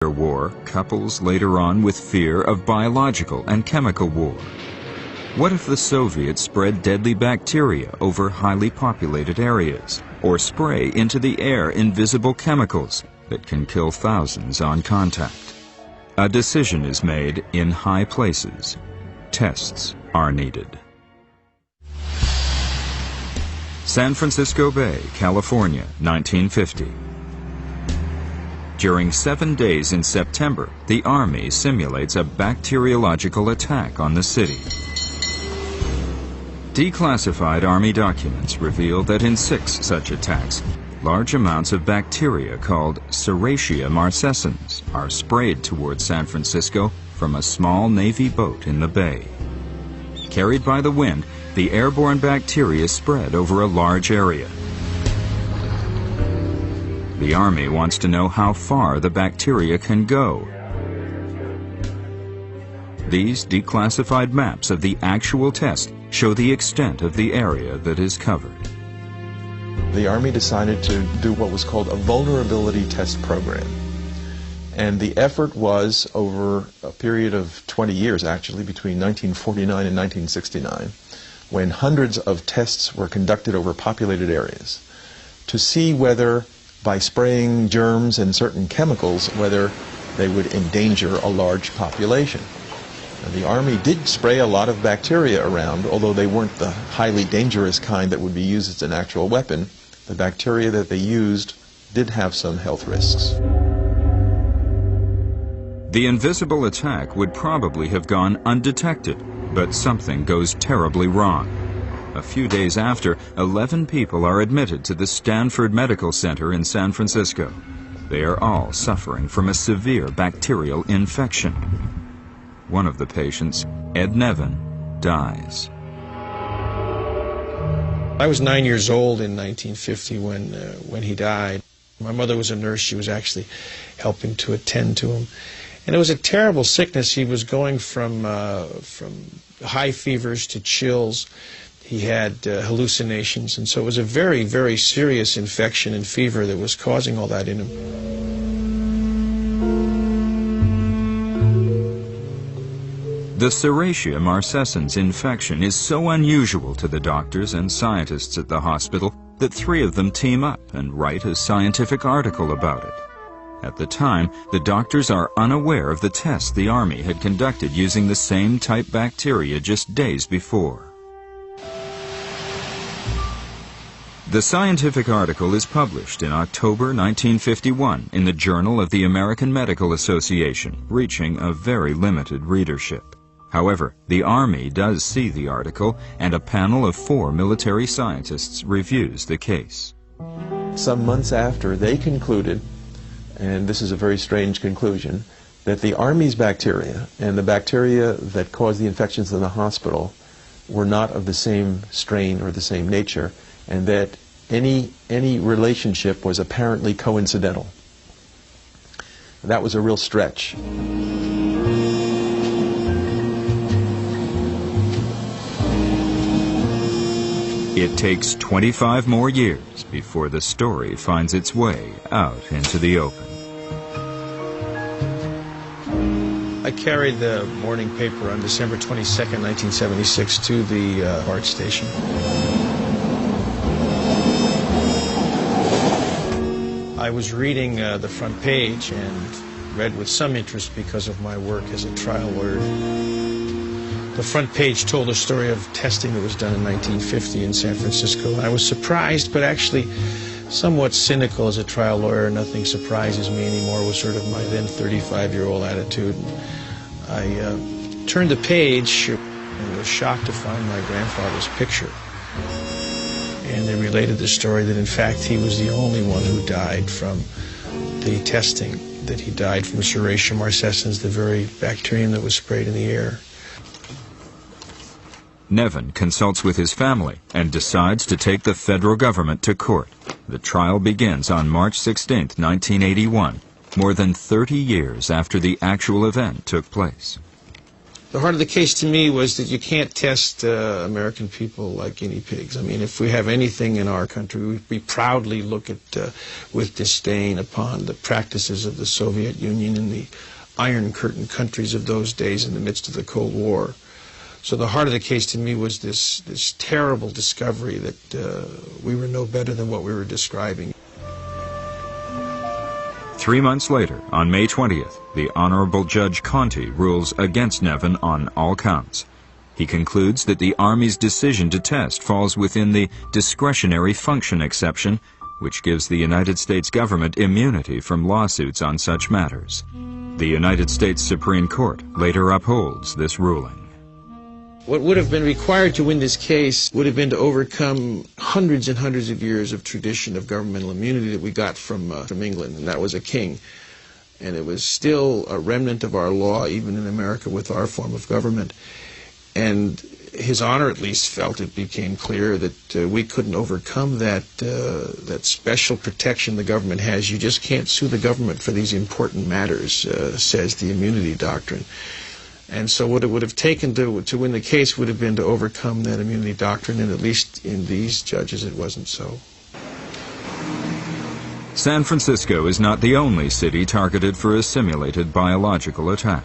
war couples later on with fear of biological and chemical war. What if the Soviets spread deadly bacteria over highly populated areas, or spray into the air invisible chemicals that can kill thousands on contact? A decision is made in high places. Tests are needed. San Francisco Bay, California, 1950. During 7 days in September, the Army simulates a bacteriological attack on the city. Declassified Army documents reveal that in 6 such attacks, large amounts of bacteria called Serratia marcescens are sprayed toward San Francisco from a small Navy boat in the bay. Carried by the wind, the airborne bacteria spread over a large area. The Army wants to know how far the bacteria can go. These declassified maps of the actual test show the extent of the area that is covered. The Army decided to do what was called a vulnerability test program. And the effort was over a period of 20 years, actually, between 1949 and 1969, when hundreds of tests were conducted over populated areas to see whether, by spraying germs and certain chemicals, whether they would endanger a large population. Now, the Army did spray a lot of bacteria around, although they weren't the highly dangerous kind that would be used as an actual weapon. The bacteria that they used did have some health risks. The invisible attack would probably have gone undetected, but something goes terribly wrong. A few days after, 11 people are admitted to the Stanford Medical Center in San Francisco. They are all suffering from a severe bacterial infection. One of the patients, Ed Nevin, dies. I was 9 years old in 1950 when he died. My mother was a nurse. She was actually helping to attend to him. And it was a terrible sickness. He was going from high fevers to chills. He had hallucinations, and so it was a very, very serious infection and fever that was causing all that in him. The Serratia marcescens infection is so unusual to the doctors and scientists at the hospital that 3 of them team up and write a scientific article about it. At the time, the doctors are unaware of the test the Army had conducted using the same type bacteria just days before. The scientific article is published in October 1951 in the Journal of the American Medical Association, reaching a very limited readership. However, the Army does see the article, and a panel of 4 military scientists reviews the case. Some months after, they concluded, and this is a very strange conclusion, that the Army's bacteria and the bacteria that caused the infections in the hospital were not of the same strain or the same nature, and that any relationship was apparently coincidental. That was a real stretch. It takes 25 more years before the story finds its way out into the open. I carried the morning paper on December 22nd, 1976 to the BART station. I was reading the front page and read with some interest because of my work as a trial lawyer. The front page told a story of testing that was done in 1950 in San Francisco. I was surprised, but actually somewhat cynical as a trial lawyer. Nothing surprises me anymore was sort of my then 35-year-old attitude. I turned the page and was shocked to find my grandfather's picture. And they related the story that in fact he was the only one who died from the testing, that he died from Serratia marcescens, the very bacterium that was sprayed in the air. Nevin consults with his family and decides to take the federal government to court. The trial begins on March 16, 1981, more than 30 years after the actual event took place. The heart of the case to me was that you can't test American people like guinea pigs. I mean, if we have anything in our country, we proudly look at with disdain upon the practices of the Soviet Union and the Iron Curtain countries of those days in the midst of the Cold War. So the heart of the case to me was this terrible discovery that we were no better than what we were describing. 3 months later, on May 20th, the Honorable Judge Conti rules against Nevin on all counts. He concludes that the Army's decision to test falls within the discretionary function exception, which gives the United States government immunity from lawsuits on such matters. The United States Supreme Court later upholds this ruling. What would have been required to win this case would have been to overcome hundreds and hundreds of years of tradition of governmental immunity that we got from England, and that was a king. And it was still a remnant of our law, even in America, with our form of government. And His Honor at least felt it became clear that we couldn't overcome that special protection the government has. You just can't sue the government for these important matters, says the immunity doctrine. And so what it would have taken to win the case would have been to overcome that immunity doctrine, and at least in these judges it wasn't so. San Francisco is not the only city targeted for a simulated biological attack.